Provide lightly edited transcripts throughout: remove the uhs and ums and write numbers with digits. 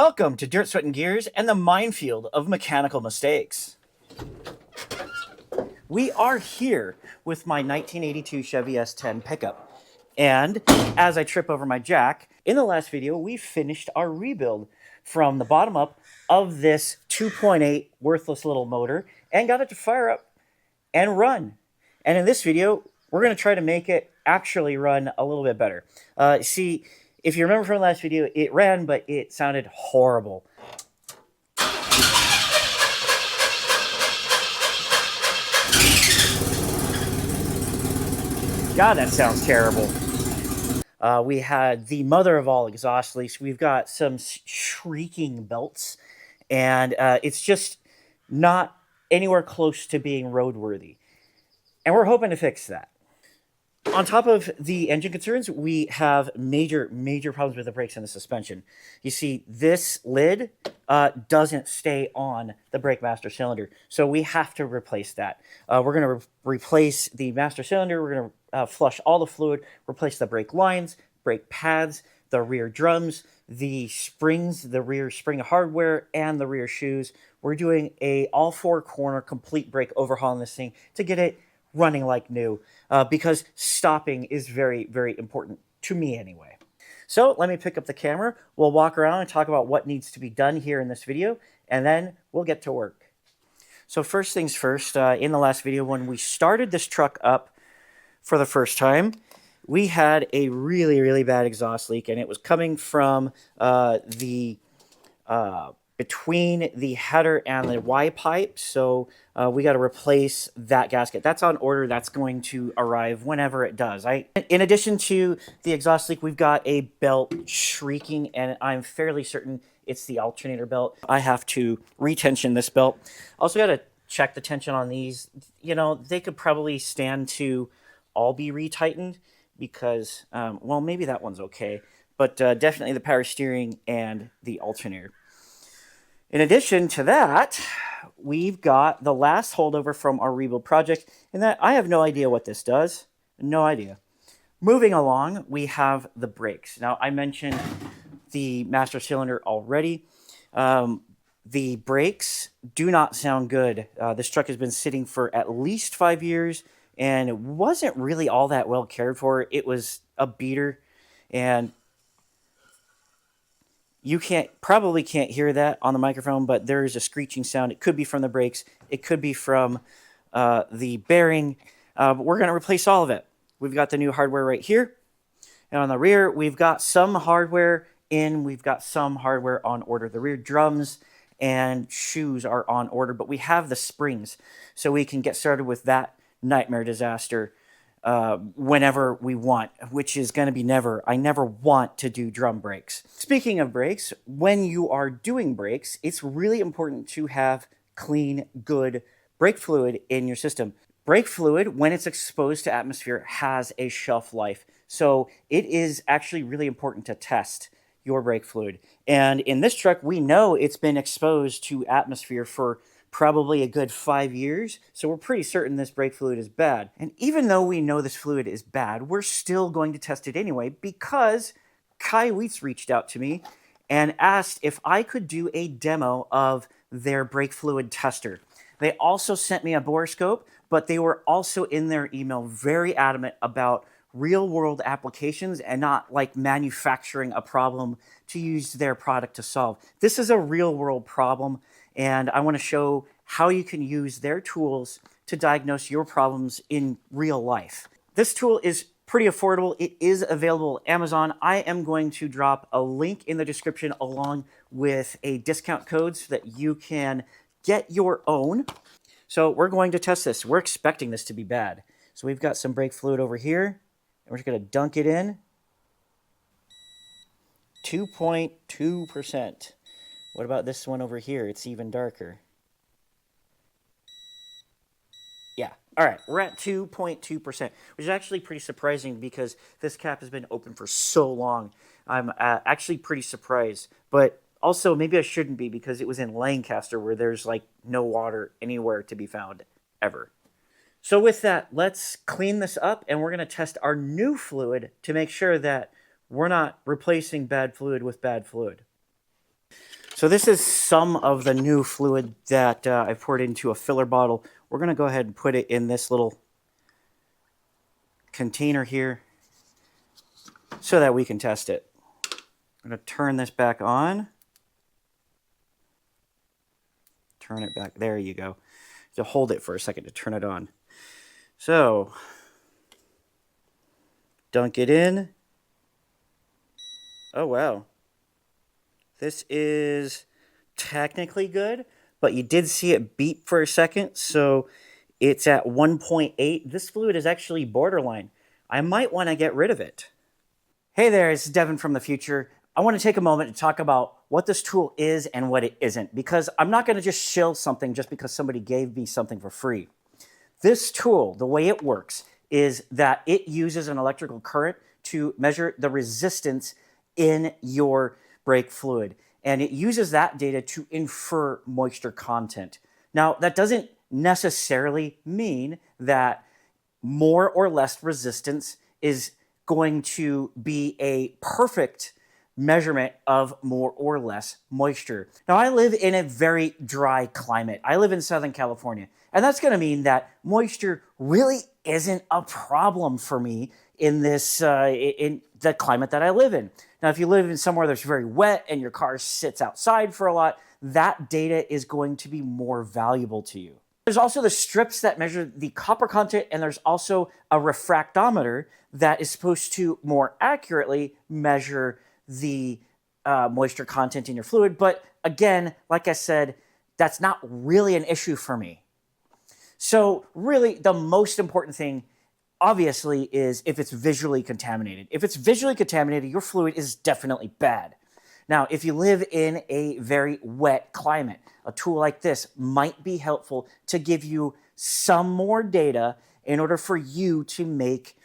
Welcome to Dirt, Sweat, and Gears and the minefield of mechanical mistakes. We are here with my 1982 Chevy S-10 pickup. And as I trip over my jack, in the last video, we finished our rebuild from the bottom up of this 2.8 worthless little motor and got it to fire up and run. And in this video, we're going to try to make it actually run a little bit better. See, if you remember from the last video, it ran, but it sounded horrible. God, that sounds terrible. We had the mother of all exhaust leaks. We've got some shrieking belts, and it's just not anywhere close to being roadworthy. And we're hoping to fix that. On top of the engine concerns, we have major problems with the brakes and the suspension. You see, this lid doesn't stay on the brake master cylinder, so we have to replace that. We're going to replace the master cylinder. We're going to flush all the fluid, replace the brake lines, brake pads, the rear drums, the springs, the rear spring hardware, and the rear shoes. We're doing a all-four-corner complete brake overhaul on this thing to get it running like new, because stopping is very important to me anyway. So let me pick up the camera. We'll walk around and talk about what needs to be done here in this video, and then we'll get to work. So first things first, in the last video when we started this truck up for the first time, we had a really bad exhaust leak, and it was coming from between the header and the Y pipe, so we got to replace that gasket. That's on order. That's going to arrive whenever it does. In addition to the exhaust leak, we've got a belt shrieking, and I'm fairly certain it's the alternator belt. I have to retension this belt. Also got to check the tension on these. You know, they could probably stand to all be retightened because, well, maybe that one's okay, but definitely the power steering and the alternator. In addition to that, we've got the last holdover from our rebuild project, and that I have no idea what this does. No idea. Moving along, we have the brakes. Now, I mentioned the master cylinder already. The brakes do not sound good. This truck has been sitting for at least 5 years, and it wasn't really all that well cared for. It was a beater, and you probably can't hear that on the microphone, but there is a screeching sound. It could be from the brakes. It could be from the bearing. But we're going to replace all of it. We've got the new hardware right here. And on the rear, we've got some hardware in. We've got some hardware on order. The rear drums and shoes are on order, but we have the springs, so we can get started with that nightmare disaster whenever we want, which is going to be never. I never want to do drum brakes. Speaking of brakes, when you are doing brakes, it's really important to have clean, good brake fluid in your system. Brake fluid, when it's exposed to atmosphere, has a shelf life. So it is actually really important to test your brake fluid. And in this truck, we know it's been exposed to atmosphere for probably a good 5 years, so we're pretty certain this brake fluid is bad. And even though we know this fluid is bad, we're still going to test it anyway because Kai Wheats reached out to me and asked if I could do a demo of their brake fluid tester. They also sent me a borescope, but they were also in their email very adamant about real-world applications and not like manufacturing a problem to use their product to solve. This is a real-world problem, and I want to show how you can use their tools to diagnose your problems in real life. This tool is pretty affordable. It is available on Amazon. I am going to drop a link in the description along with a discount code so that you can get your own. So we're going to test this. We're expecting this to be bad. So we've got some brake fluid over here, and we're just going to dunk it in. 2.2%. What about this one over here? It's even darker. Yeah. All right. We're at 2.2%, which is actually pretty surprising because this cap has been open for so long. I'm actually pretty surprised. But also, maybe I shouldn't be because it was in Lancaster where there's like no water anywhere to be found ever. So with that, let's clean this up, and we're going to test our new fluid to make sure that we're not replacing bad fluid with bad fluid. So this is some of the new fluid that I poured into a filler bottle. We're going to go ahead and put it in this little container here so that we can test it. I'm going to turn this back on. Turn it back. There you go. So hold it for a second to turn it on. So, dunk it in. Oh, wow. This is technically good, but you did see it beep for a second, so it's at 1.8. This fluid is actually borderline. I might want to get rid of it. Hey there, it's Devin from the future. I want to take a moment to talk about what this tool is and what it isn't, because I'm not going to just shill something just because somebody gave me something for free. This tool, the way it works, is that it uses an electrical current to measure the resistance in your brake fluid. And it uses that data to infer moisture content. Now, that doesn't necessarily mean that more or less resistance is going to be a perfect measurement of more or less moisture. Now, I live in a very dry climate. I live in Southern California, and that's going to mean that moisture really isn't a problem for me in this in the climate that I live in. Now, if you live in somewhere that's very wet and your car sits outside for a lot, that data is going to be more valuable to you. There's also the strips that measure the copper content, and there's also a refractometer that is supposed to more accurately measure the moisture content in your fluid. But again, like I said, that's not really an issue for me. So really, the most important thing, obviously, is if it's visually contaminated. If it's visually contaminated, your fluid is definitely bad. Now, if you live in a very wet climate, a tool like this might be helpful to give you some more data in order for you to make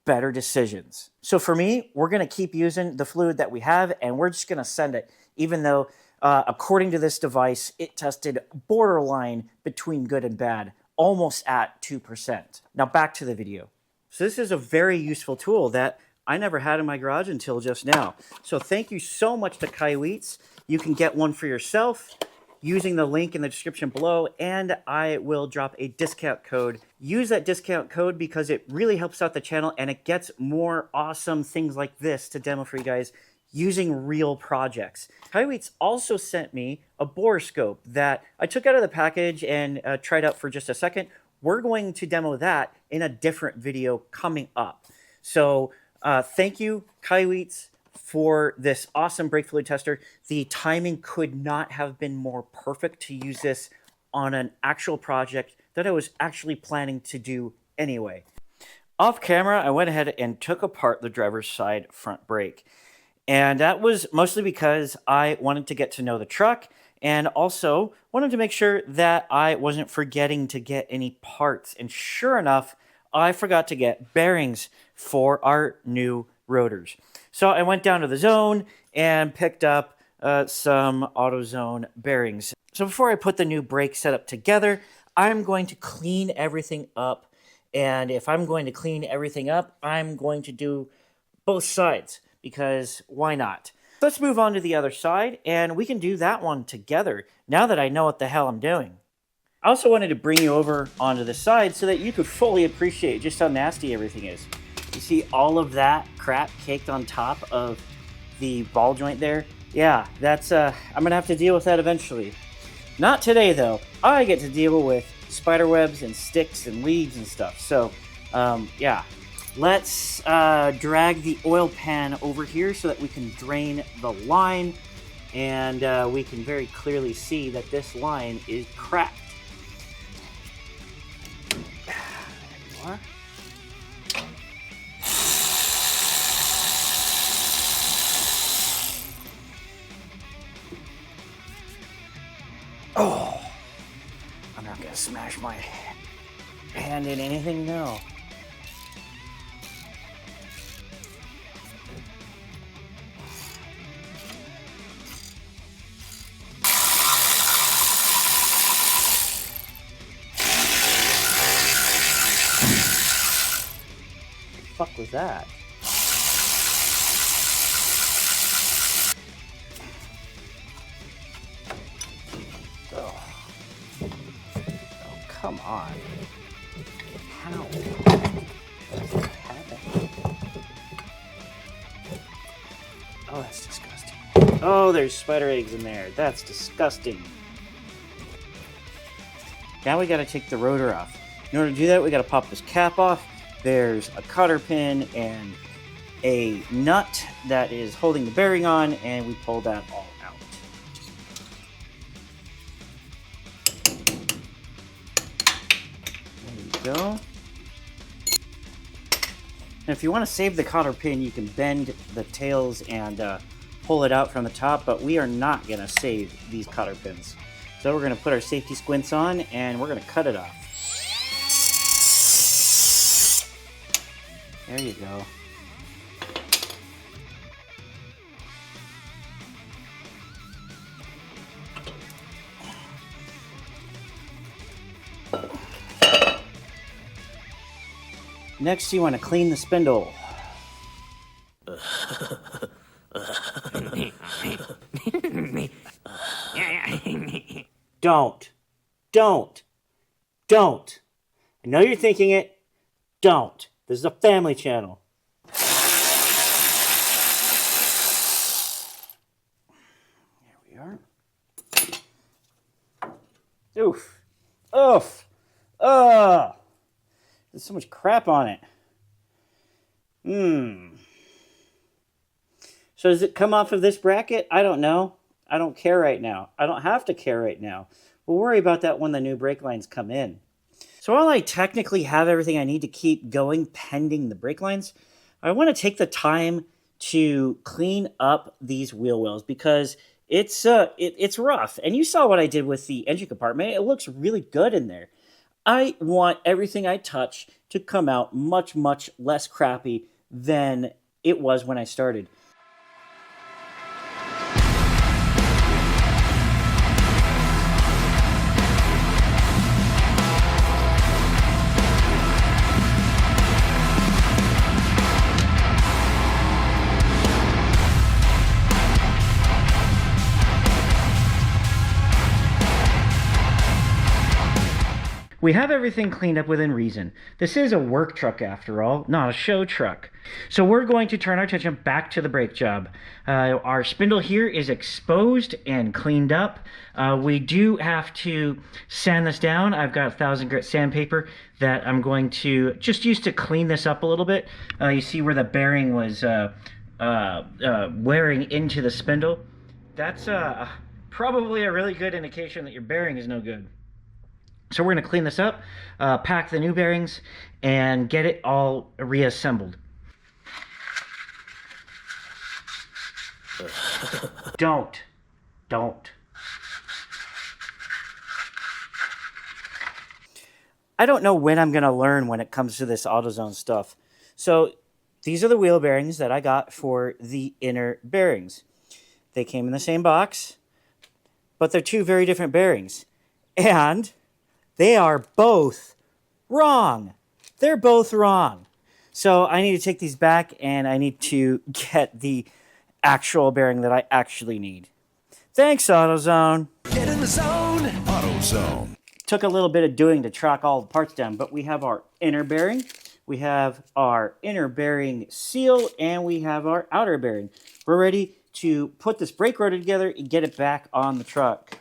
better decisions. So for me, we're going to keep using the fluid that we have, and we're just going to send it, even though, according to this device, it tested borderline between good and bad, almost at 2%. Now back to the video. So this is a very useful tool that I never had in my garage until just now. So thank you so much to Kaiweets. You can get one for yourself using the link in the description below, and I will drop a discount code. Use that discount code because it really helps out the channel, and it gets more awesome things like this to demo for you guys using real projects. Kaiweets also sent me a borescope that I took out of the package and tried out for just a second. We're going to demo that in a different video coming up. So thank you, Kaiweets, for this awesome brake fluid tester. The timing could not have been more perfect to use this on an actual project that I was actually planning to do anyway. Off camera, I went ahead and took apart the driver's side front brake. And that was mostly because I wanted to get to know the truck and also wanted to make sure that I wasn't forgetting to get any parts. And sure enough, I forgot to get bearings for our new rotors. So I went down to the zone and picked up some AutoZone bearings. So before I put the new brake setup together, I'm going to clean everything up. And if I'm going to clean everything up, I'm going to do both sides, because why not? Let's move on to the other side, and we can do that one together now that I know what the hell I'm doing. I also wanted to bring you over onto the side so that you could fully appreciate just how nasty everything is. You see all of that crap caked on top of the ball joint there? Yeah, that's, I'm gonna have to deal with that eventually. Not today, though. I get to deal with spider webs and sticks and leaves and stuff. So, yeah. Let's drag the oil pan over here so that we can drain the line, and we can very clearly see that this line is cracked. There you are. Oh, I'm not gonna smash my hand in anything, no. What the fuck was that? come on. How? Oh, that's disgusting. Oh, there's spider eggs in there. That's disgusting. Now we gotta take the rotor off. In order to do that, we gotta pop this cap off. There's a cotter pin and a nut that is holding the bearing on, and we pull that all out. There you go. And if you want to save the cotter pin, you can bend the tails and pull it out from the top, but we are not going to save these cotter pins. So we're going to put our safety squints on, and we're going to cut it off. There you go. Next, you want to clean the spindle. Don't. I know you're thinking it. Don't. This is a family channel. There we are. Oof. Oof. Ugh. There's so much crap on it. So does it come off of this bracket? I don't know. I don't care right now. I don't have to care right now. We'll worry about that when the new brake lines come in. So while I technically have everything I need to keep going pending the brake lines, I want to take the time to clean up these wheel wells because it's rough. And you saw what I did with the engine compartment. It looks really good in there. I want everything I touch to come out much, much less crappy than it was when I started. We have everything cleaned up within reason. This is a work truck after all, not a show truck. So we're going to turn our attention back to the brake job. Our spindle here is exposed and cleaned up. We do have to sand this down. I've got 1000 grit sandpaper that I'm going to just use to clean this up a little bit. You see where the bearing was wearing into the spindle. That's probably a really good indication that your bearing is no good. So we're going to clean this up, pack the new bearings, and get it all reassembled. Don't. I don't know when I'm going to learn when it comes to this AutoZone stuff. So these are the wheel bearings that I got for the inner bearings. They came in the same box, but they're two very different bearings. And they are both wrong. They're both wrong. So I need to take these back and I need to get the actual bearing that I actually need. Thanks, AutoZone. Get in the zone. AutoZone. Took a little bit of doing to track all the parts down, but we have our inner bearing, we have our inner bearing seal, and we have our outer bearing. We're ready to put this brake rotor together and get it back on the truck.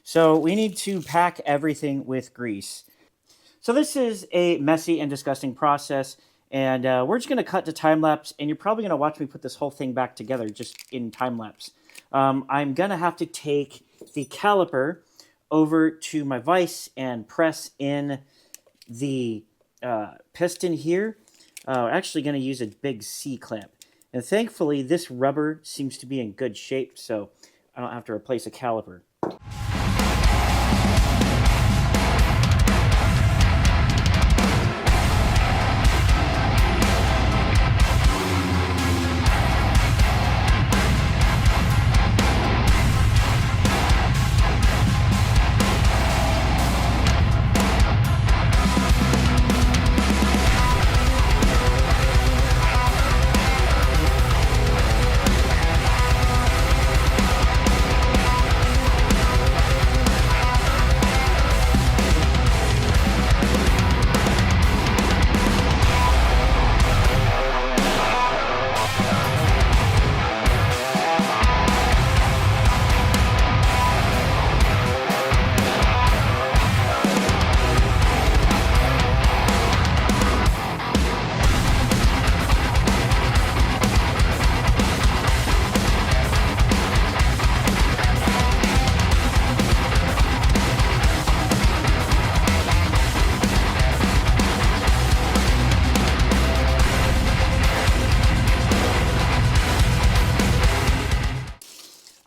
So we need to pack everything with grease. So this is a messy and disgusting process, and we're just going to cut to time-lapse, and you're probably going to watch me put this whole thing back together just in time-lapse. I'm going to have to take the caliper over to my vise and press in the piston here. We're actually going to use a big C-clamp. And thankfully, this rubber seems to be in good shape, so I don't have to replace a caliper.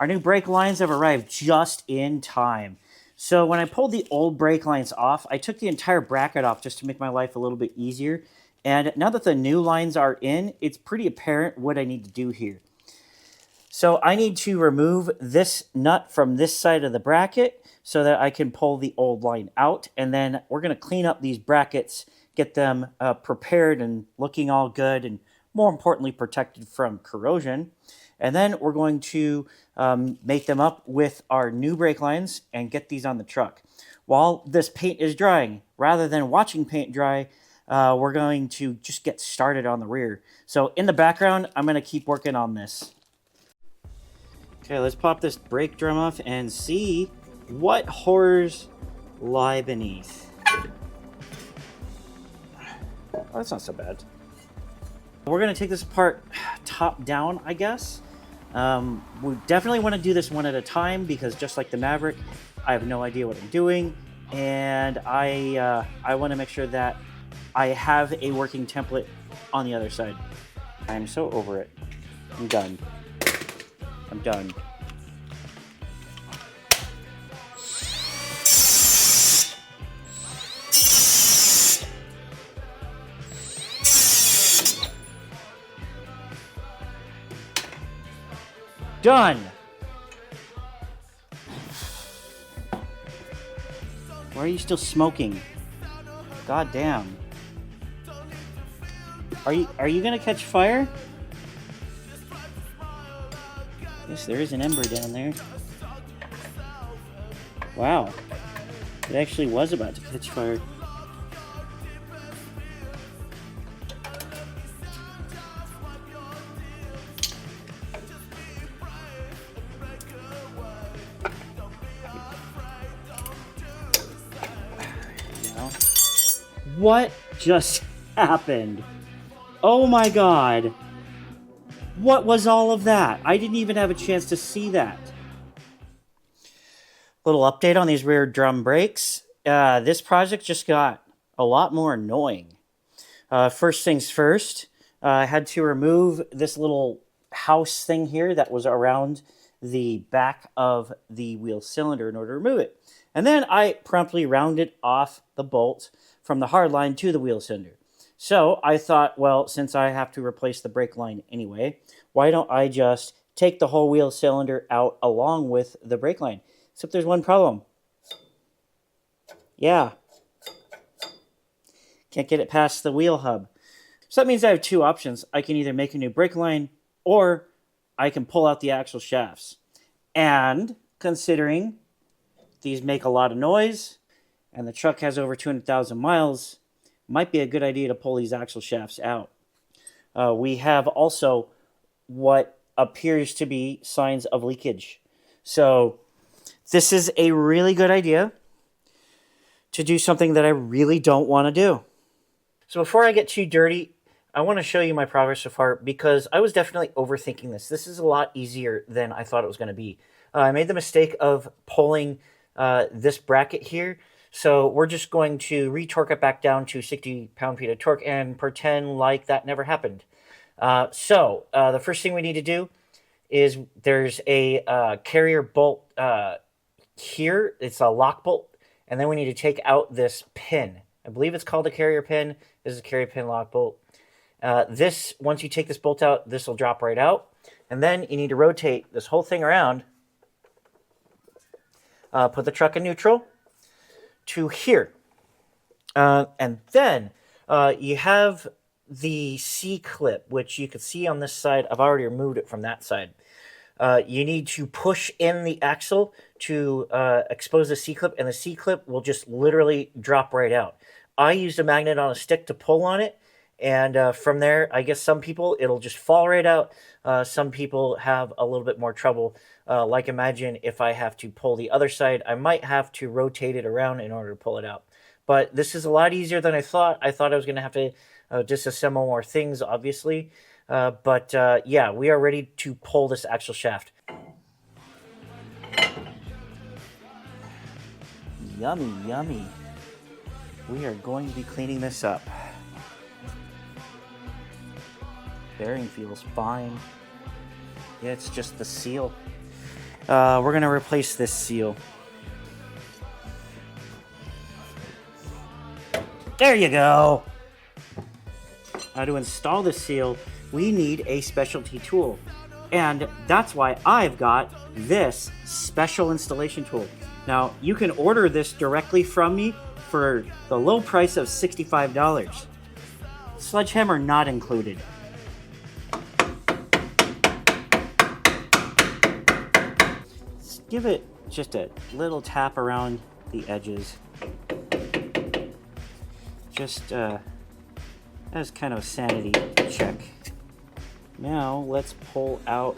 Our new brake lines have arrived just in time. So when I pulled the old brake lines off, I took the entire bracket off just to make my life a little bit easier. And now that the new lines are in, it's pretty apparent what I need to do here. So I need to remove this nut from this side of the bracket so that I can pull the old line out. And then we're going to clean up these brackets, get them prepared and looking all good, and more importantly, protected from corrosion. And then we're going to make them up with our new brake lines and get these on the truck. While this paint is drying, rather than watching paint dry, we're going to just get started on the rear. So in the background, I'm going to keep working on this. Okay, let's pop this brake drum off and see what horrors lie beneath. Oh, that's not so bad. We're going to take this apart top down, I guess. We definitely want to do this one at a time because just like the Maverick, I have no idea what I'm doing. And I want to make sure that I have a working template on the other side. I'm so over it. I'm done. I'm done. Done! Why are you still smoking? God damn. Are you gonna catch fire? Yes, there is an ember down there. Wow. It actually was about to catch fire. What just happened? Oh my god. What was all of that? I didn't even have a chance to see that. Little update on these rear drum brakes. This project just got a lot more annoying. First things first, I had to remove this little house thing here that was around the back of the wheel cylinder in order to remove it. And then I promptly rounded off the bolt from the hard line to the wheel cylinder. So I thought, well, since I have to replace the brake line anyway, why don't I just take the whole wheel cylinder out along with the brake line? Except there's one problem. Yeah. Can't get it past the wheel hub. So that means I have two options. I can either make a new brake line or I can pull out the axle shafts. And considering these make a lot of noise and the truck has over 200,000 miles, might be a good idea to pull these axle shafts out. We have also what appears to be signs of leakage. So this is a really good idea to do something that I really don't want to do. So before I get too dirty, I want to show you my progress so far because I was definitely overthinking this. This is a lot easier than I thought it was going to be. I made the mistake of pulling this bracket here. So we're just going to retorque it back down to 60 pound-feet of torque and pretend like that never happened. The first thing we need to do is there's a carrier bolt here. It's a lock bolt. And then we need to take out this pin. I believe it's called a carrier pin. This is a carrier pin lock bolt. Once you take this bolt out, this will drop right out. And then you need to rotate this whole thing around. Put the truck in neutral to here. And then you have the C-clip, which you can see on this side. I've already removed it from that side. You need to push in the axle to expose the C-clip, and the C-clip will just literally drop right out. I used a magnet on a stick to pull on it, and from there, I guess some people, it'll just fall right out. Some people have a little bit more trouble. Like imagine if I have to pull the other side, I might have to rotate it around in order to pull it out. But this is a lot easier than I thought. I thought I was going to have to disassemble more things, obviously. Yeah, we are ready to pull this axle shaft. Yummy, yummy. We are going to be cleaning this up. Bearing feels fine. Yeah, it's just the seal. we're going to replace this seal. There you go. Now to install the seal, we need a specialty tool. And that's why I've got this special installation tool. Now, you can order this directly from me for the low price of $65. Sledgehammer not included. Let's give it just a little tap around the edges. Just as kind of a sanity check. Now let's pull out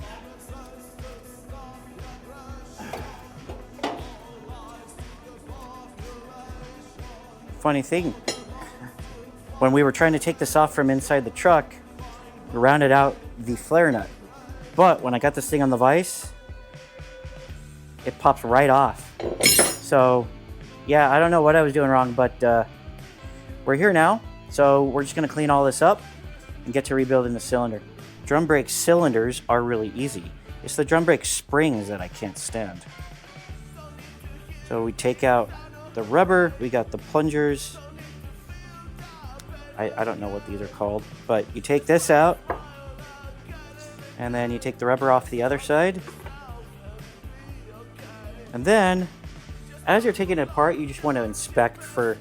funny thing, when we were trying to take this off from inside the truck, we rounded out the flare nut, but when I got this thing on the vise, it pops right off. So yeah, I don't know what I was doing wrong, but we're here now, so we're just going to clean all this up and get to rebuilding the cylinder. Drum brake cylinders are really easy. It's the drum brake springs that I can't stand. So we take out the rubber, we got the plungers. I don't know what these are called, but you take this out, and then you take the rubber off the other side. And then, as you're taking it apart, you just want to inspect for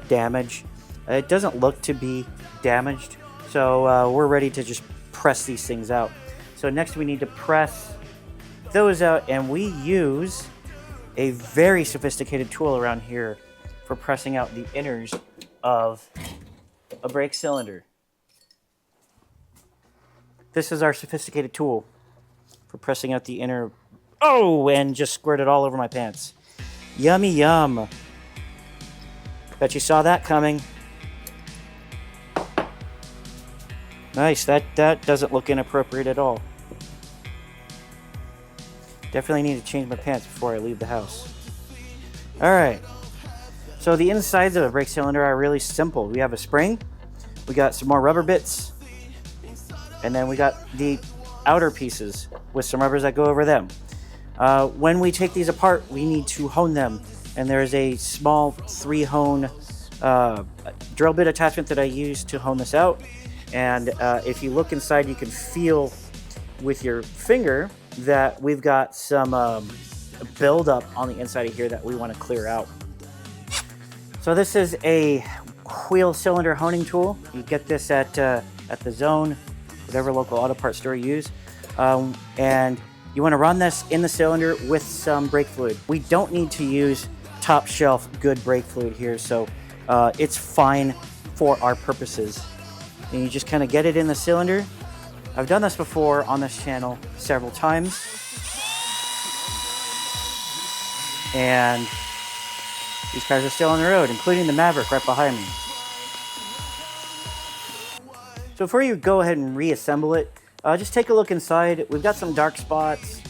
damage. It doesn't look to be damaged, so we're ready to just press these things out. So next we need to press those out, and we use a very sophisticated tool around here for pressing out the inners of a brake cylinder. This is our sophisticated tool for pressing out the inner. Oh, and just squirted all over my pants. Yummy yum. Bet you saw that coming. Nice, that doesn't look inappropriate at all. Definitely need to change my pants before I leave the house. Alright, so the insides of a brake cylinder are really simple. We have a spring, we got some more rubber bits, and then we got the outer pieces with some rubbers that go over them. When we take these apart, we need to hone them, and there's a small 3-hone drill bit attachment that I use to hone this out. And if you look inside, you can feel with your finger that we've got some buildup on the inside of here that we want to clear out. So this is a wheel cylinder honing tool. You get this at the Zone, whatever local auto parts store you use. And you want to run this in the cylinder with some brake fluid. We don't need to use top shelf good brake fluid here, so it's fine for our purposes. And you just kind of get it in the cylinder. I've done this before on this channel several times. And these cars are still on the road, including the Maverick right behind me. So before you go ahead and reassemble it, just take a look inside. We've got some dark spots.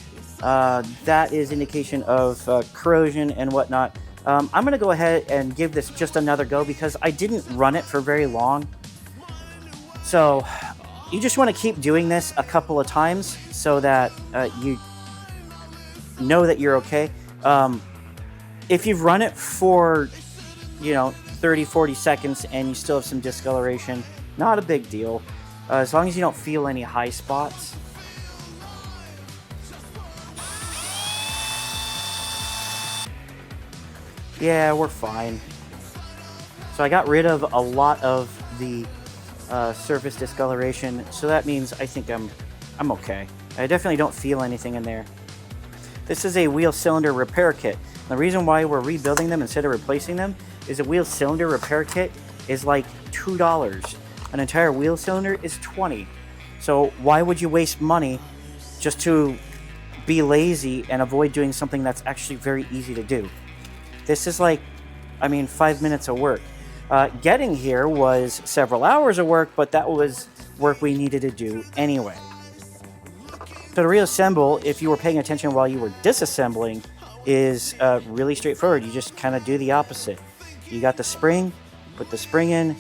That is indication of corrosion and whatnot. I'm going to go ahead and give this just another go because I didn't run it for very long. So you just want to keep doing this a couple of times so that you know that you're okay. If you've run it for, 30, 40 seconds and you still have some discoloration, not a big deal. As long as you don't feel any high spots. Yeah, we're fine. So I got rid of a lot of the surface discoloration, so that means I think I'm okay. I definitely don't feel anything in there. This is a wheel cylinder repair kit. The reason why we're rebuilding them instead of replacing them is a wheel cylinder repair kit is like $2. An entire wheel cylinder is $20. So why would you waste money just to be lazy and avoid doing something that's actually very easy to do? This is like, 5 minutes of work. Getting here was several hours of work, but that was work we needed to do anyway. So to reassemble, if you were paying attention while you were disassembling, is really straightforward. You just kind of do the opposite. You got the spring, put the spring in.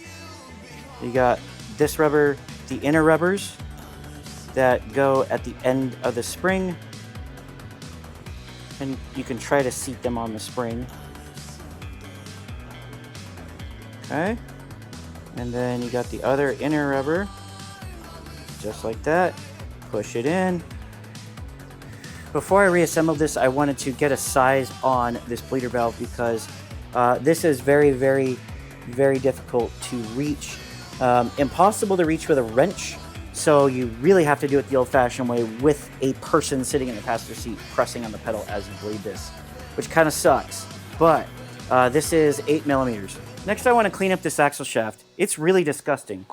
You got this rubber, the inner rubbers that go at the end of the spring. And you can try to seat them on the spring. Okay. And then you got the other inner rubber. Just like that. Push it in. Before I reassembled this, I wanted to get a size on this bleeder valve because this is very, very, very difficult to reach. Impossible to reach with a wrench. So you really have to do it the old-fashioned way with a person sitting in the passenger seat pressing on the pedal as you bleed this, which kind of sucks. But this is 8 millimeters. Next, I want to clean up this axle shaft. It's really disgusting.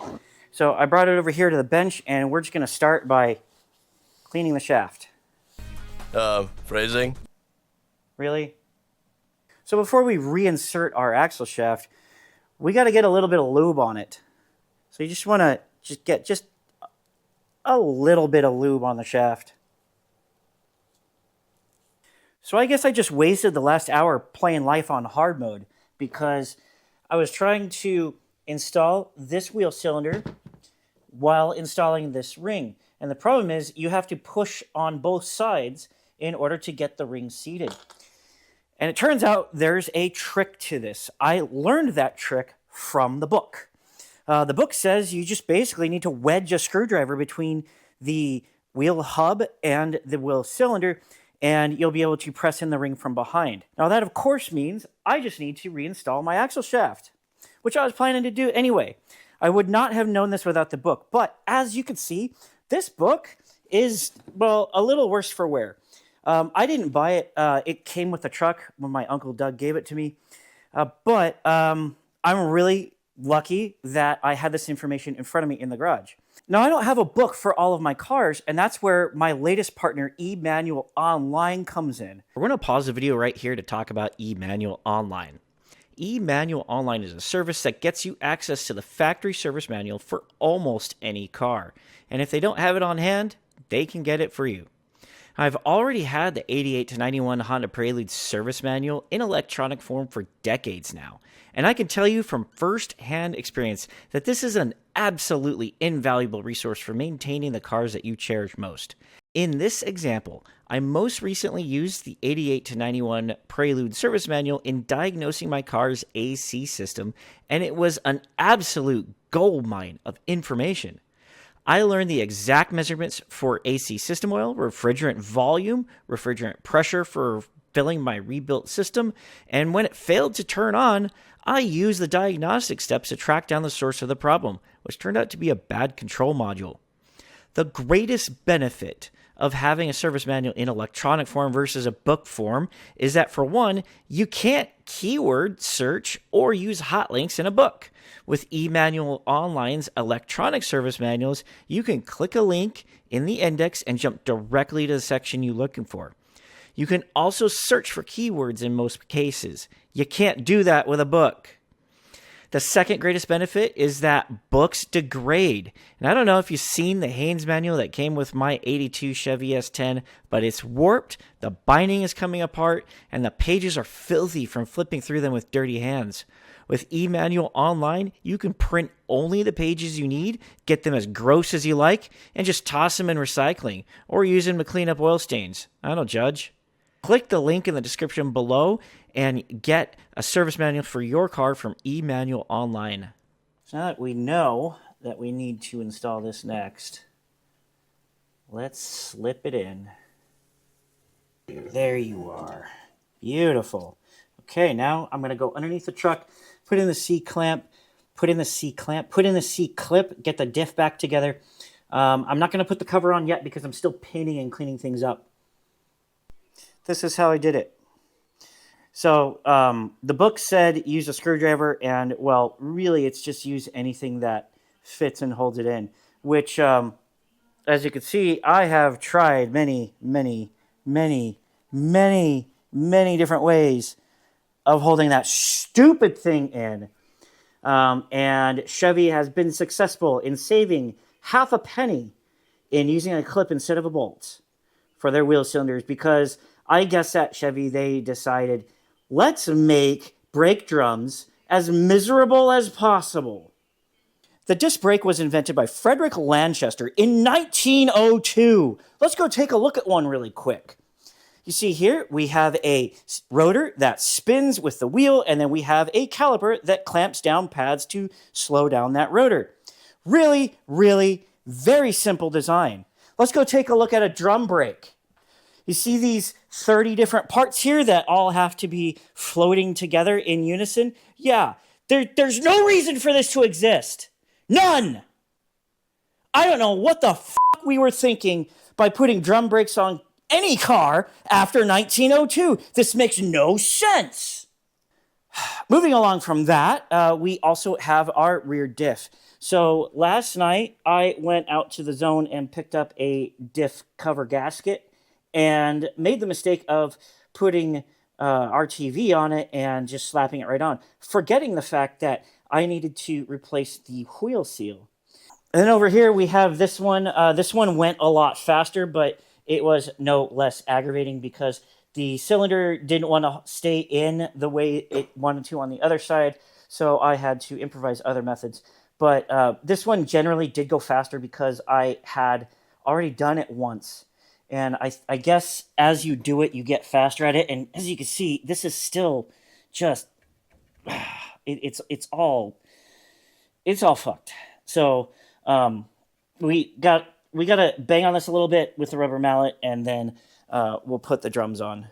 So I brought it over here to the bench, and we're just going to start by cleaning the shaft. Phrasing? Really? So before we reinsert our axle shaft, we got to get a little bit of lube on it. So you just want to get a little bit of lube on the shaft. So I guess I just wasted the last hour playing life on hard mode because I was trying to install this wheel cylinder while installing this ring. And the problem is you have to push on both sides in order to get the ring seated. And it turns out there's a trick to this. I learned that trick from the book. The book says you just basically need to wedge a screwdriver between the wheel hub and the wheel cylinder, and you'll be able to press in the ring from behind. Now that, of course, means I just need to reinstall my axle shaft, which I was planning to do anyway. I would not have known this without the book, but as you can see, this book is, well, a little worse for wear. I didn't buy it. It came with the truck when my Uncle Doug gave it to me, but I'm really lucky that I had this information in front of me in the garage. Now, I don't have a book for all of my cars, and that's where my latest partner, eManual Online, comes in. We're going to pause the video right here to talk about eManual Online. eManual Online is a service that gets you access to the factory service manual for almost any car. And if they don't have it on hand, they can get it for you. I've already had the 88 to 91 Honda Prelude service manual in electronic form for decades now. And I can tell you from first-hand experience that this is an absolutely invaluable resource for maintaining the cars that you cherish most. In this example, I most recently used the 88 to 91 Prelude service manual in diagnosing my car's AC system, and it was an absolute goldmine of information. I learned the exact measurements for AC system oil, refrigerant volume, refrigerant pressure for filling my rebuilt system, and when it failed to turn on, I used the diagnostic steps to track down the source of the problem, which turned out to be a bad control module. The greatest benefit of having a service manual in electronic form versus a book form is that, for one, you can't keyword search or use hot links in a book. With eManual Online's electronic service manuals, you can click a link in the index and jump directly to the section you're looking for. You can also search for keywords in most cases. You can't do that with a book. The second greatest benefit is that books degrade. And I don't know if you've seen the Haynes manual that came with my 82 Chevy S-10, but it's warped, the binding is coming apart, and the pages are filthy from flipping through them with dirty hands. With eManual Online, you can print only the pages you need, get them as gross as you like, and just toss them in recycling, or use them to clean up oil stains. I don't judge. Click the link in the description below and get a service manual for your car from eManual Online. So now that we know that we need to install this next, let's slip it in. There you are. Beautiful. Okay, now I'm going to go underneath the truck, put in the C-clamp, put in the C-clamp, put in the C-clip, get the diff back together. I'm not going to put the cover on yet because I'm still painting and cleaning things up. This is how I did it. So the book said use a screwdriver, and, well, really it's just use anything that fits and holds it in, which, as you can see, I have tried many different ways of holding that stupid thing in. And Chevy has been successful in saving half a penny in using a clip instead of a bolt for their wheel cylinders, because I guess at Chevy they decided, let's make brake drums as miserable as possible. The disc brake was invented by Frederick Lanchester in 1902. Let's go take a look at one really quick. You see here, we have a rotor that spins with the wheel, and then we have a caliper that clamps down pads to slow down that rotor. Really, really very simple design. Let's go take a look at a drum brake. You see these 30 different parts here that all have to be floating together in unison? Yeah, there's no reason for this to exist. None! I don't know what the fuck we were thinking by putting drum brakes on any car after 1902. This makes no sense. Moving along from that, we also have our rear diff. So last night, I went out to the zone and picked up a diff cover gasket and made the mistake of putting RTV on it and just slapping it right on, forgetting the fact that I needed to replace the wheel seal. And then over here we have this one. This one went a lot faster, but it was no less aggravating because the cylinder didn't want to stay in the way it wanted to on the other side, so I had to improvise other methods. But this one generally did go faster because I had already done it once. And I guess as you do it, you get faster at it. And as you can see, this is still just, it's all fucked. So we got to bang on this a little bit with the rubber mallet, and then we'll put the drums on.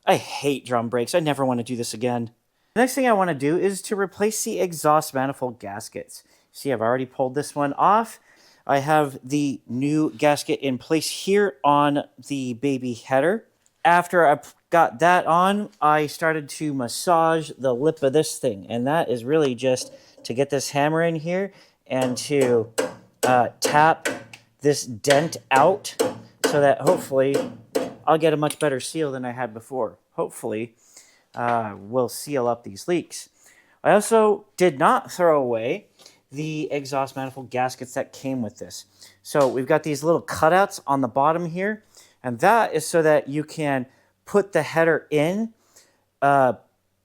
I hate drum brakes. I never want to do this again. The next thing I want to do is to replace the exhaust manifold gaskets. See, I've already pulled this one off. I have the new gasket in place here on the baby header. After I got that on, I started to massage the lip of this thing, and that is really just to get this hammer in here and to tap this dent out so that hopefully I'll get a much better seal than I had before. Hopefully we'll seal up these leaks. I also did not throw away the exhaust manifold gaskets that came with this. So we've got these little cutouts on the bottom here, and that is so that you can put the header in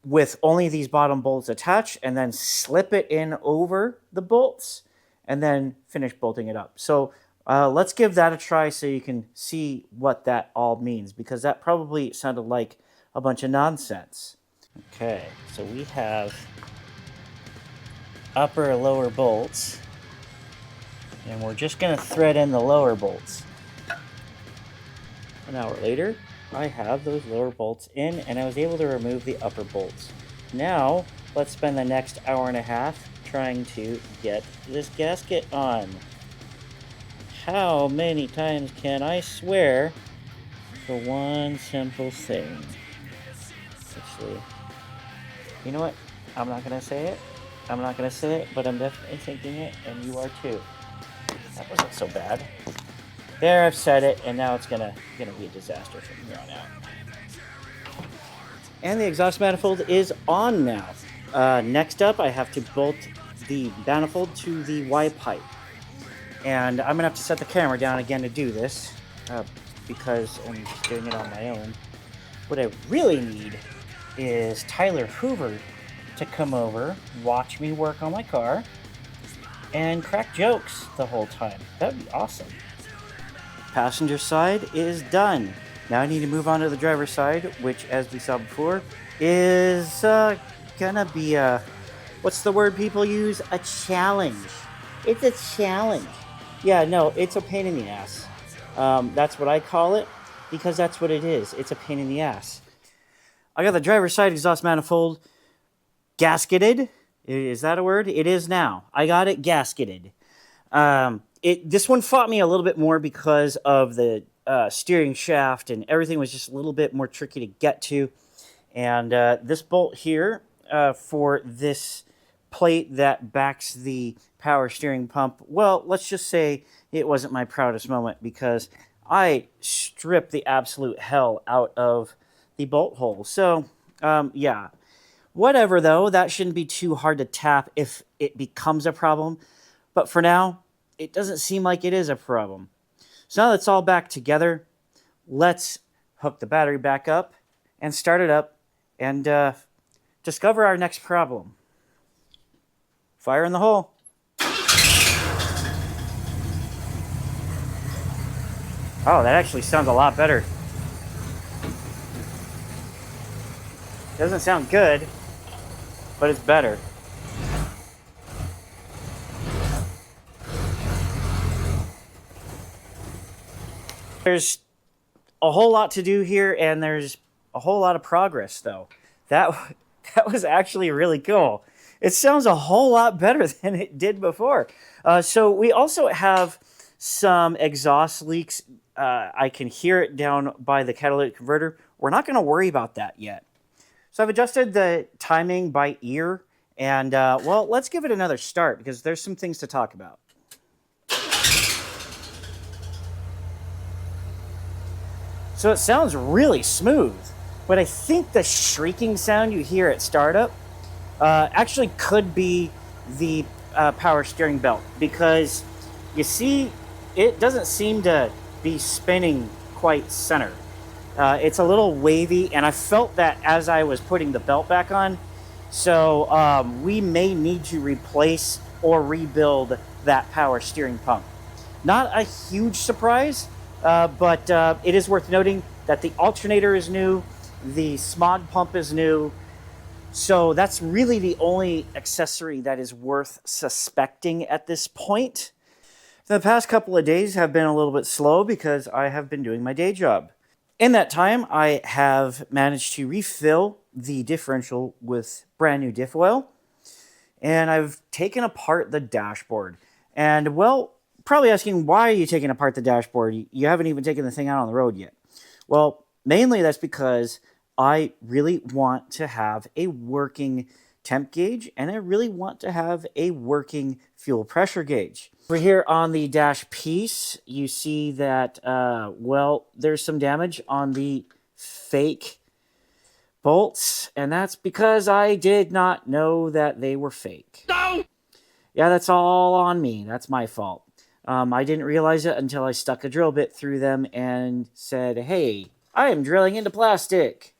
with only these bottom bolts attached, and then slip it in over the bolts, and then finish bolting it up. So let's give that a try so you can see what that all means, because that probably sounded like a bunch of nonsense. Okay, so we have upper and lower bolts, and we're just going to thread in the lower bolts. An hour later, I have those lower bolts in, and I was able to remove the upper bolts. Now, let's spend the next hour and a half trying to get this gasket on. How many times can I swear for one simple thing? Actually, you know what? I'm not going to say it. I'm not going to say it, but I'm definitely thinking it, and you are too. That wasn't so bad. There, I've said it, and now it's gonna be a disaster from here on out. And the exhaust manifold is on now. Next up, I have to bolt the manifold to the Y pipe. And I'm gonna have to set the camera down again to do this, because I'm just doing it on my own. What I really need is Tyler Hoover to come over, watch me work on my car, and crack jokes the whole time. That'd be awesome. Passenger side is done. Now I need to move on to the driver's side, which, as we saw before, is gonna be what's the word people use? A challenge. It's a challenge. Yeah, no, it's a pain in the ass. That's what I call it, because that's what it is. It's a pain in the ass. I got the driver's side exhaust manifold gasketed. Is that a word? It is now. I got it gasketed. This one fought me a little bit more because of the steering shaft, and everything was just a little bit more tricky to get to. And this bolt here for this plate that backs the power steering pump, well, let's just say it wasn't my proudest moment, because I stripped the absolute hell out of the bolt hole. So, yeah. Whatever, though, that shouldn't be too hard to tap if it becomes a problem. But for now, it doesn't seem like it is a problem. So now that it's all back together, let's hook the battery back up and start it up and discover our next problem. Fire in the hole. Oh, that actually sounds a lot better. Doesn't sound good, but it's better. There's a whole lot to do here, and there's a whole lot of progress, though. That that was actually really cool. It sounds a whole lot better than it did before. So we also have some exhaust leaks. I can hear it down by the catalytic converter. We're not going to worry about that yet. So I've adjusted the timing by ear, and well, let's give it another start because there's some things to talk about. So it sounds really smooth, but I think the shrieking sound you hear at startup actually could be the power steering belt, because you see, it doesn't seem to be spinning quite center. It's a little wavy, and I felt that as I was putting the belt back on. So we may need to replace or rebuild that power steering pump. Not a huge surprise, but it is worth noting that the alternator is new, the smog pump is new, so that's really the only accessory that is worth suspecting at this point. The past couple of days have been a little bit slow because I have been doing my day job. In that time, I have managed to refill the differential with brand new diff oil, and I've taken apart the dashboard. And, well, probably asking, why are you taking apart the dashboard? You haven't even taken the thing out on the road yet. Well, mainly that's because I really want to have a working temp gauge, and I really want to have a working fuel pressure gauge. Over here on the dash piece, you see that, well, there's some damage on the fake bolts, and that's because I did not know that they were fake. No! Yeah, that's all on me. That's my fault. I didn't realize it until I stuck a drill bit through them and said, hey, I am drilling into plastic.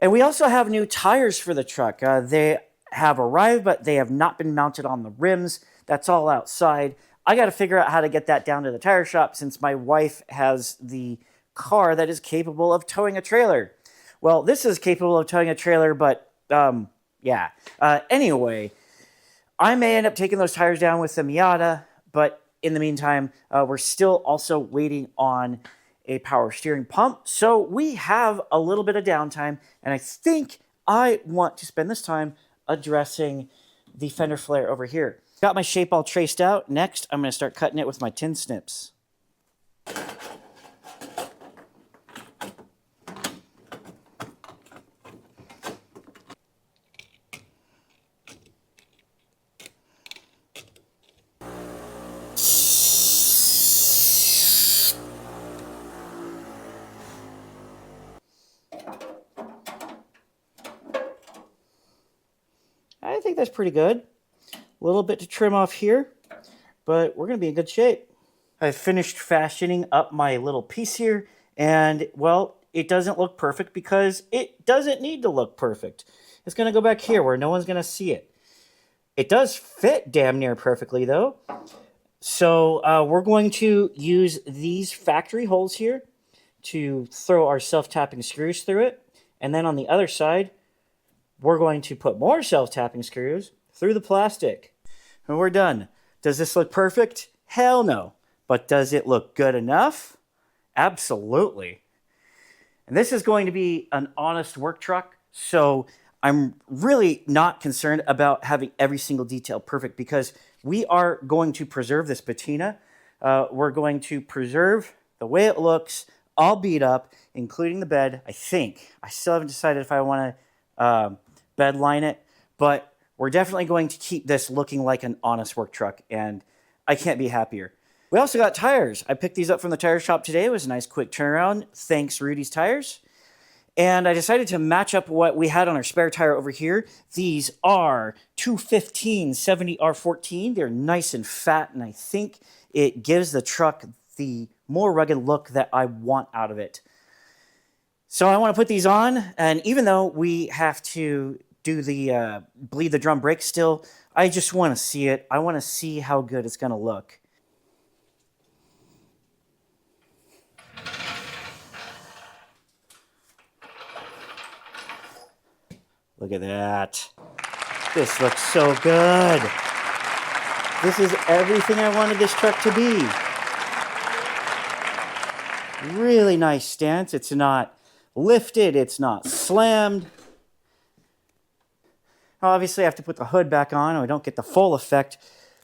And we also have new tires for the truck. They have arrived, but they have not been mounted on the rims. That's all outside. I got to figure out how to get that down to the tire shop since my wife has the car that is capable of towing a trailer. Well, this is capable of towing a trailer, but yeah. Anyway, I may end up taking those tires down with the Miata, but in the meantime, we're still also waiting on a power steering pump. So we have a little bit of downtime, and I think I want to spend this time addressing the fender flare over here. Got my shape all traced out. Next, I'm going to start cutting it with my tin snips. I think that's pretty good. A little bit to trim off here, but we're going to be in good shape. I've finished fashioning up my little piece here, and, well, it doesn't look perfect because it doesn't need to look perfect. It's going to go back here where no one's going to see it. It does fit damn near perfectly, though. So we're going to use these factory holes here to throw our self-tapping screws through it, and then on the other side, we're going to put more self-tapping screws through the plastic. And we're done. Does this look perfect? Hell no. But does it look good enough? Absolutely. And this is going to be an honest work truck, so I'm really not concerned about having every single detail perfect because we are going to preserve this patina. We're going to preserve the way it looks, all beat up, including the bed, I think. I still haven't decided if I want to bed line it, but we're definitely going to keep this looking like an honest work truck, and I can't be happier. We also got tires. I picked these up from the tire shop today. It was a nice quick turnaround. Thanks, Rudy's Tires. And I decided to match up what we had on our spare tire over here. These are 215 70R14. They're nice and fat, and I think it gives the truck the more rugged look that I want out of it. So I want to put these on, and even though we have to do the bleed the drum brake still, I just want to see it. I want to see how good it's going to look. Look at that. This looks so good. This is everything I wanted this truck to be. Really nice stance. It's not lifted. It's not slammed. Obviously, I have to put the hood back on, and we don't get the full effect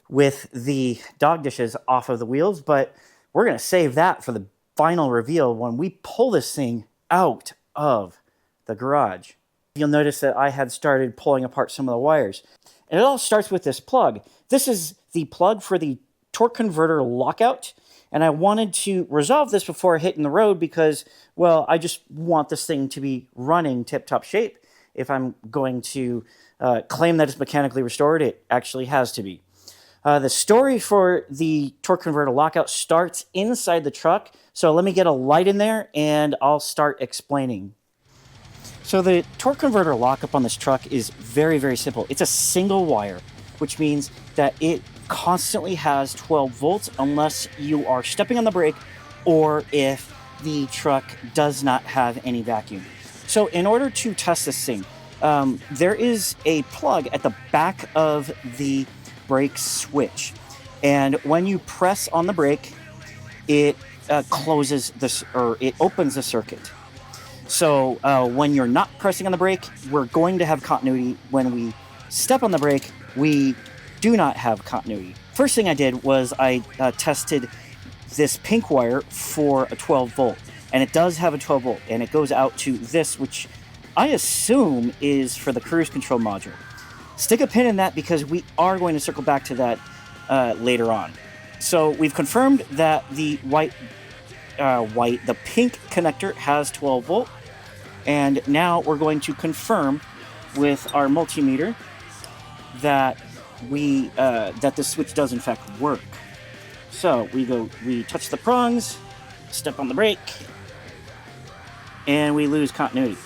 with the dog dishes off of the wheels, but we're going to save that for the final reveal when we pull this thing out of the garage. You'll notice that I had started pulling apart some of the wires. And it all starts with this plug. This is the plug for the torque converter lockout, and I wanted to resolve this before hitting the road because, well, I just want this thing to be running tip-top shape. If I'm going to claim that it's mechanically restored, it actually has to be. The story for the torque converter lockout starts inside the truck, so let me get a light in there and I'll start explaining. So the torque converter lockup on this truck is very, very simple. It's a single wire, which means that it constantly has 12 volts unless you are stepping on the brake or if the truck does not have any vacuum. So in order to test this thing, there is a plug at the back of the brake switch, and when you press on the brake, it closes this, or it opens the circuit. So when you're not pressing on the brake, we're going to have continuity. When we step on the brake, we do not have continuity. First thing I did was I tested this pink wire for a 12 volt, and it does have a 12 volt, and it goes out to this, which I assume is for the cruise control module. Stick a pin in that because we are going to circle back to that later on. So we've confirmed that the the pink connector has 12 volt, and now we're going to confirm with our multimeter that that the switch does in fact work. So we touch the prongs, step on the brake, and we lose continuity.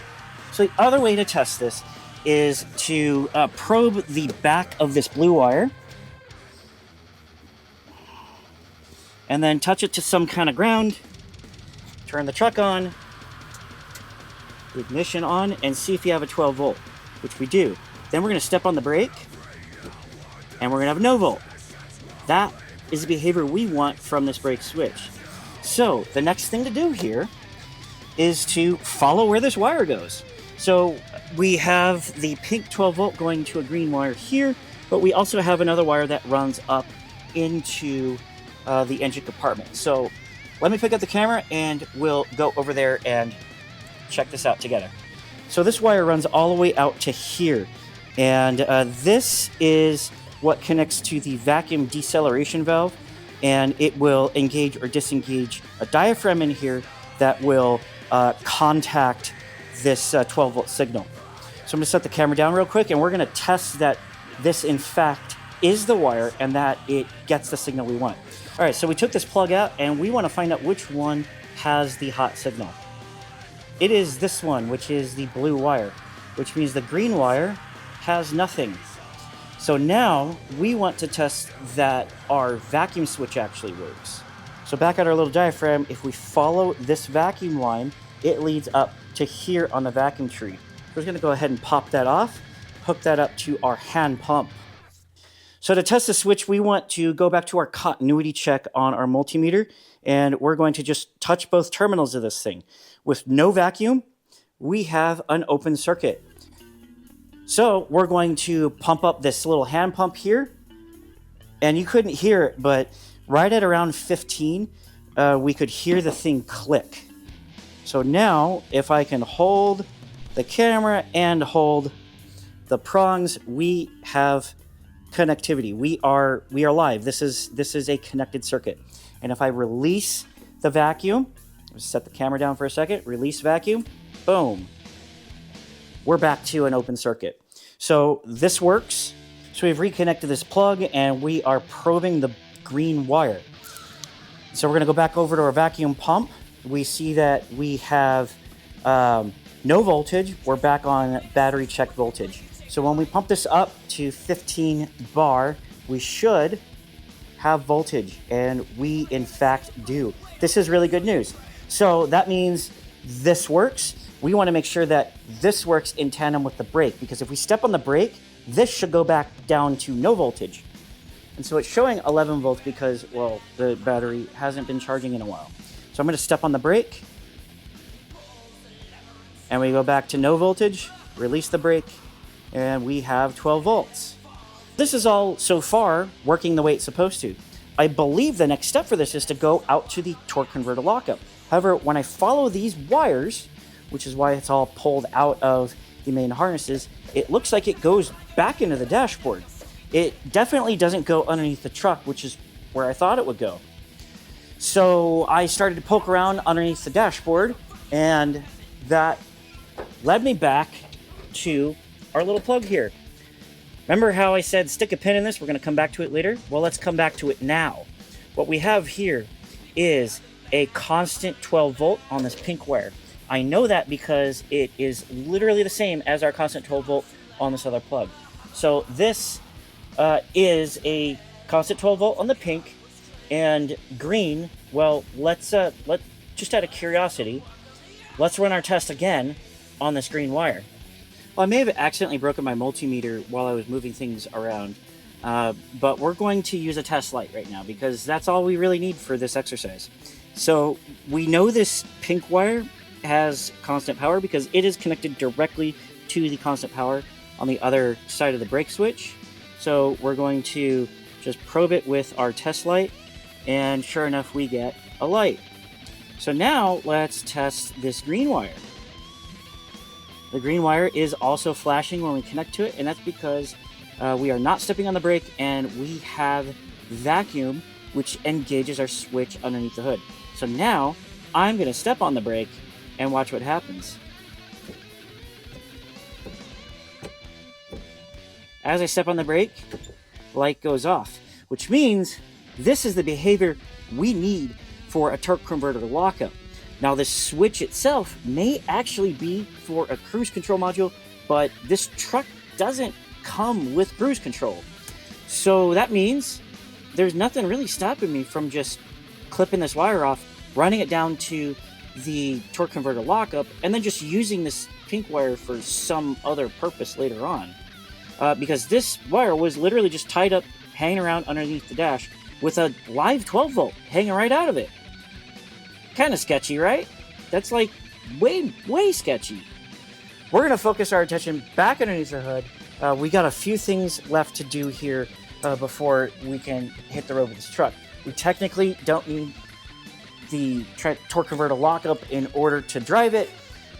So the other way to test this is to probe the back of this blue wire and then touch it to some kind of ground, turn the truck on, ignition on, and see if you have a 12 volt, which we do. Then we're going to step on the brake and we're going to have no volt. That is the behavior we want from this brake switch. So the next thing to do here is to follow where this wire goes. So we have the pink 12 volt going to a green wire here, but we also have another wire that runs up into the engine compartment. So let me pick up the camera and we'll go over there and check this out together. So this wire runs all the way out to here, and this is what connects to the vacuum deceleration valve, and it will engage or disengage a diaphragm in here that will contact this 12 volt signal. So I'm going to set the camera down real quick, and we're going to test that this in fact is the wire and that it gets the signal we want. All right, so we took this plug out and we want to find out which one has the hot signal. It is this one, which is the blue wire, which means the green wire has nothing. So now we want to test that our vacuum switch actually works. So back at our little diaphragm, if we follow this vacuum line, it leads up to here on the vacuum tree. We're going to go ahead and pop that off, hook that up to our hand pump. So to test the switch, we want to go back to our continuity check on our multimeter, and we're going to just touch both terminals of this thing. With no vacuum, we have an open circuit. So we're going to pump up this little hand pump here, and you couldn't hear it, but right at around 15, we could hear the thing click. So now, if I can hold the camera and hold the prongs, we have connectivity. We are live. This is a connected circuit. And if I release the vacuum, set the camera down for a second, release vacuum, boom, we're back to an open circuit. So this works. So we've reconnected this plug and we are probing the green wire. So we're going to go back over to our vacuum pump. We see that we have no voltage. We're back on battery check voltage. So when we pump this up to 15 bar, we should have voltage, and we in fact do. This is really good news. So that means this works. we want to make sure that this works in tandem with the brake, because if we step on the brake, this should go back down to no voltage. And so it's showing 11 volts because, well, the battery hasn't been charging in a while. So I'm going to step on the brake, and we go back to no voltage, release the brake, and we have 12 volts. This is all, so far, working the way it's supposed to. I believe the next step for this is to go out to the torque converter lockup. However, when I follow these wires, which is why it's all pulled out of the main harnesses, it looks like it goes back into the dashboard. It definitely doesn't go underneath the truck, which is where I thought it would go. So I started to poke around underneath the dashboard, and that led me back to our little plug here. Remember how I said stick a pin in this? We're going to come back to it later. Well, let's come back to it now. What we have here is a constant 12 volt on this pink wire. I know that because it is literally the same as our constant 12 volt on this other plug. So this is a constant 12 volt on the pink, and green. Well, let's just out of curiosity, let's run our test again on this green wire. Well, I may have accidentally broken my multimeter while I was moving things around, but we're going to use a test light right now because that's all we really need for this exercise. So we know this pink wire has constant power because it is connected directly to the constant power on the other side of the brake switch. So we're going to just probe it with our test light, and sure enough, we get a light. So now let's test this green wire. The green wire is also flashing when we connect to it, and that's because we are not stepping on the brake, and we have vacuum, which engages our switch underneath the hood. So now I'm going to step on the brake and watch what happens. As I step on the brake, light goes off, which means this is the behavior we need for a torque converter lockup. Now, this switch itself may actually be for a cruise control module, but this truck doesn't come with cruise control. So that means there's nothing really stopping me from just clipping this wire off, running it down to the torque converter lockup, and then just using this pink wire for some other purpose later on. Because this wire was literally just tied up, hanging around underneath the dash with a live 12 volt hanging right out of it. Kind of sketchy, right? That's like way sketchy. We're going to focus our attention back underneath the hood. We got a few things left to do here before we can hit the road with this truck. We technically don't need the torque converter lockup in order to drive it,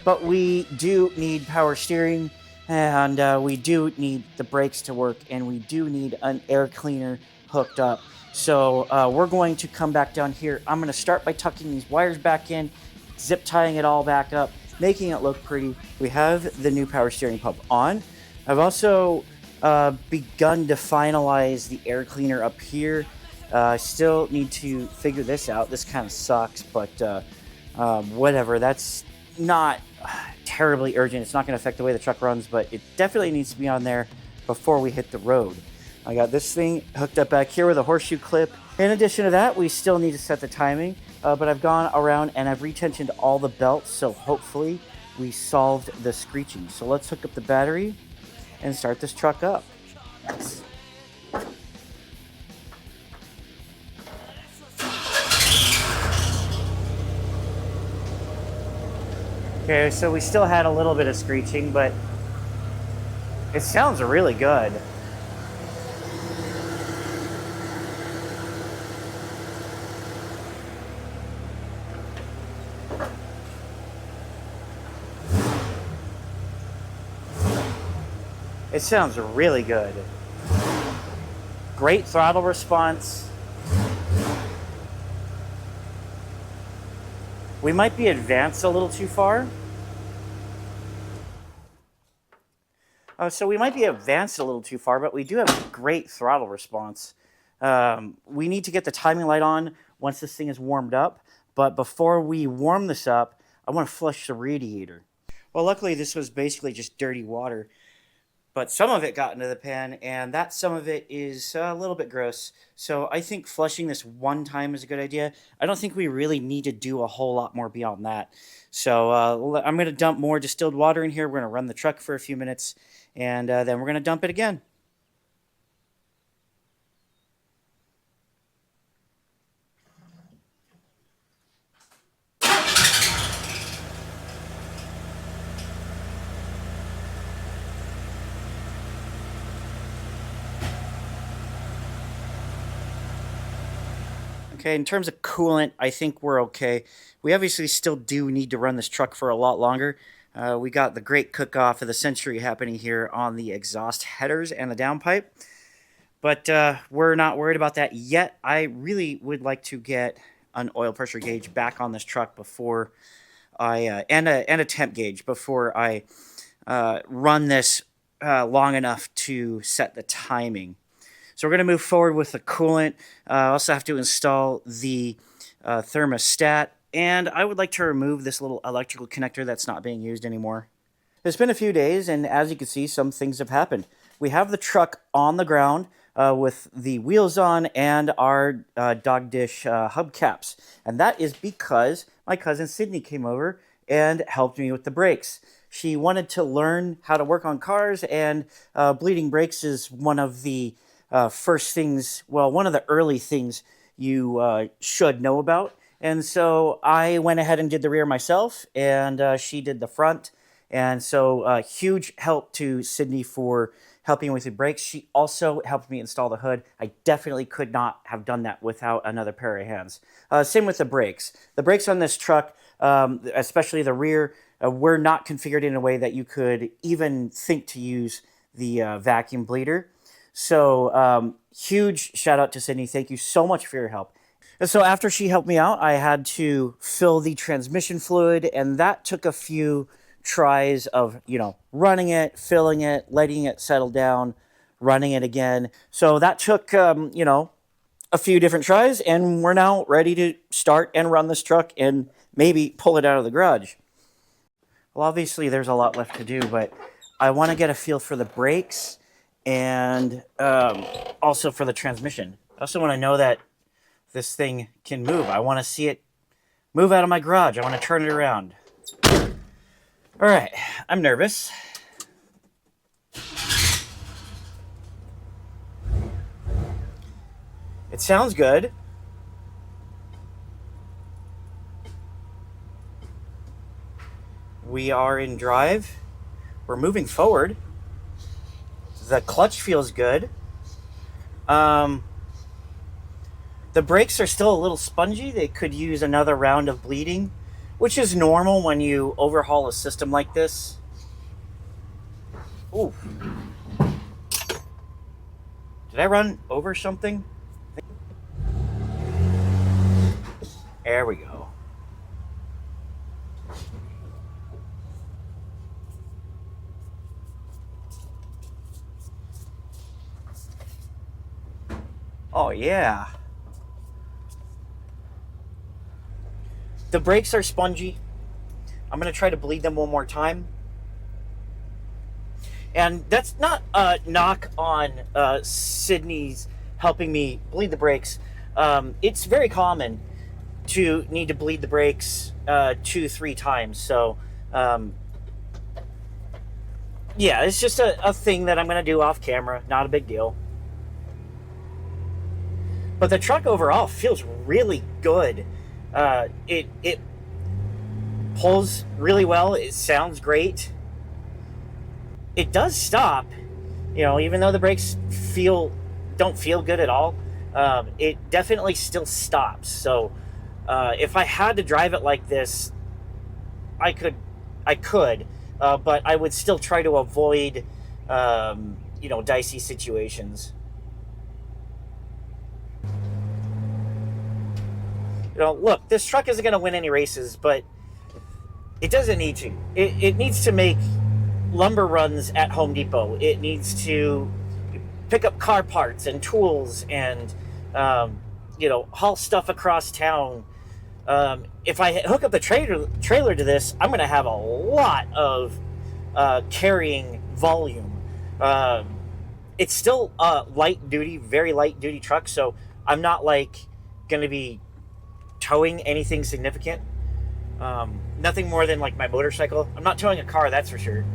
but we do need power steering, and we do need the brakes to work, and we do need an air cleaner hooked up. So we're going to come back down here. I'm going to start by tucking these wires back in, zip tying it all back up, making it look pretty. We have the new power steering pump on. I've also begun to finalize the air cleaner up here. I still need to figure this out. This kind of sucks, but whatever. That's not terribly urgent. It's not going to affect the way the truck runs, but it definitely needs to be on there before we hit the road. I got this thing hooked up back here with a horseshoe clip. In addition to that, we still need to set the timing, but I've gone around and I've retensioned all the belts, so hopefully we solved the screeching. So let's hook up the battery and start this truck up. Yes. Okay, so we still had a little bit of screeching, but it sounds really good. It sounds really good. Great throttle response. We might be advanced a little too far. So we might be advanced a little too far, but we do have great throttle response. We need to get the timing light on once this thing is warmed up. But before we warm this up, I want to flush the radiator. Well, luckily this was basically just dirty water. but some of it got into the pan, and that some of it is a little bit gross. So I think flushing this one time is a good idea. I don't think we really need to do a whole lot more beyond that. So I'm going to dump more distilled water in here. We're going to run the truck for a few minutes, and then we're going to dump it again. Okay, in terms of coolant, I think we're okay. We obviously still do need to run this truck for a lot longer. We got the great cook-off of the century happening here on the exhaust headers and the downpipe. But we're not worried about that yet. I really would like to get an oil pressure gauge back on this truck before I and a temp gauge before I run this long enough to set the timing. So we're going to move forward with the coolant. I also have to install the thermostat, and I would like to remove this little electrical connector that's not being used anymore. It's been a few days, and as you can see, some things have happened. We have the truck on the ground with the wheels on and our dog dish hubcaps, and that is because my cousin Sydney came over and helped me with the brakes. She wanted to learn how to work on cars, and bleeding brakes is one of the first things, well, one of the early things you should know about. And so I went ahead and did the rear myself, and she did the front. And so huge help to Sydney for helping with the brakes. She also helped me install the hood. I definitely could not have done that without another pair of hands. Same with the brakes. The brakes on this truck, especially the rear, were not configured in a way that you could even think to use the vacuum bleeder. So huge shout out to Sydney. Thank you so much for your help. And so after she helped me out, I had to fill the transmission fluid, and that took a few tries of, running it, filling it, letting it settle down, running it again. So that took, a few different tries, and we're now ready to start and run this truck and maybe pull it out of the garage. Well, obviously there's a lot left to do, but I want to get a feel for the brakes and also for the transmission. I also want to know that this thing can move. I want to see it move out of my garage. I want to turn it around. All right, I'm nervous. It sounds good. We are in drive. We're moving forward. The clutch feels good. The brakes are still a little spongy. They could use another round of bleeding, which is normal when you overhaul a system like this. Ooh. Did I run over something? There we go. Oh, yeah. The brakes are spongy. I'm going to try to bleed them one more time. And that's not a knock on Sydney's helping me bleed the brakes. It's very common to need to bleed the brakes 2-3 times. So, yeah, it's just a thing that I'm going to do off camera. Not a big deal. But the truck overall feels really good. It pulls really well. It sounds great. It does stop, even though the brakes don't feel good at all. It definitely still stops. So if I had to drive it like this, I could, but I would still try to avoid, dicey situations. Look, this truck isn't going to win any races, but it doesn't need to. It needs to make lumber runs at Home Depot. It needs to pick up car parts and tools and, haul stuff across town. If I hook up the trailer to this, I'm going to have a lot of carrying volume. It's still a light duty, very light duty truck, so I'm not like going to be towing anything significant. Nothing more than like my motorcycle. I'm not towing a car, that's for sure.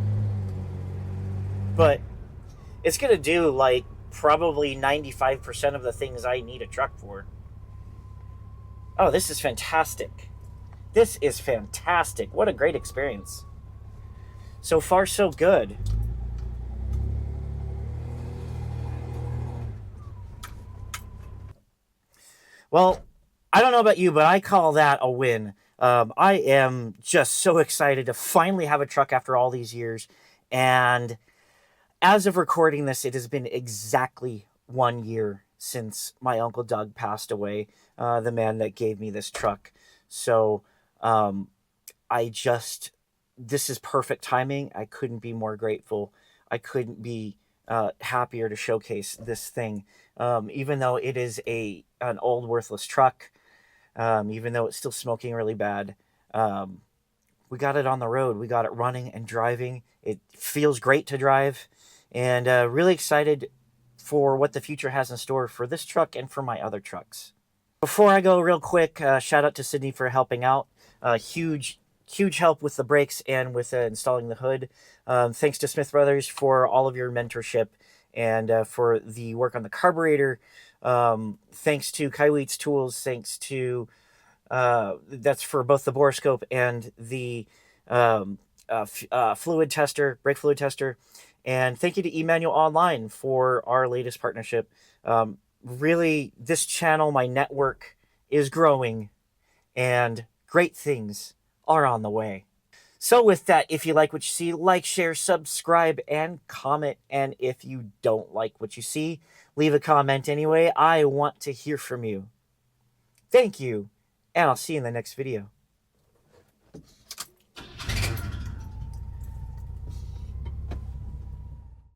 But it's going to do like probably 95% of the things I need a truck for. Oh, this is fantastic. This is fantastic. What a great experience. So far, so good. Well, I don't know about you, but I call that a win. I am just so excited to finally have a truck after all these years. And as of recording this, it has been exactly 1 year since my Uncle Doug passed away, the man that gave me this truck. So um, I just, this is perfect timing. I couldn't be more grateful. I couldn't be happier to showcase this thing. Even though it is an old worthless truck, even though it's still smoking really bad, um, we got it on the road. We got it running and driving. It feels great to drive, and really excited for what the future has in store for this truck and for my other trucks. Before I go, real quick, shout out to Sydney for helping out. Huge help with the brakes and with installing the hood. Thanks to Smith Brothers for all of your mentorship and for the work on the carburetor. Thanks to Kaiweet's Tools. Thanks to that's for both the borescope and the fluid tester, brake fluid tester. And thank you to Emmanuel Online for our latest partnership. Really, this channel, my network, is growing, and great things are on the way. So with that, if you like what you see, like, share, subscribe, and comment. And if you don't like what you see, leave a comment anyway. I want to hear from you. Thank you, and I'll see you in the next video.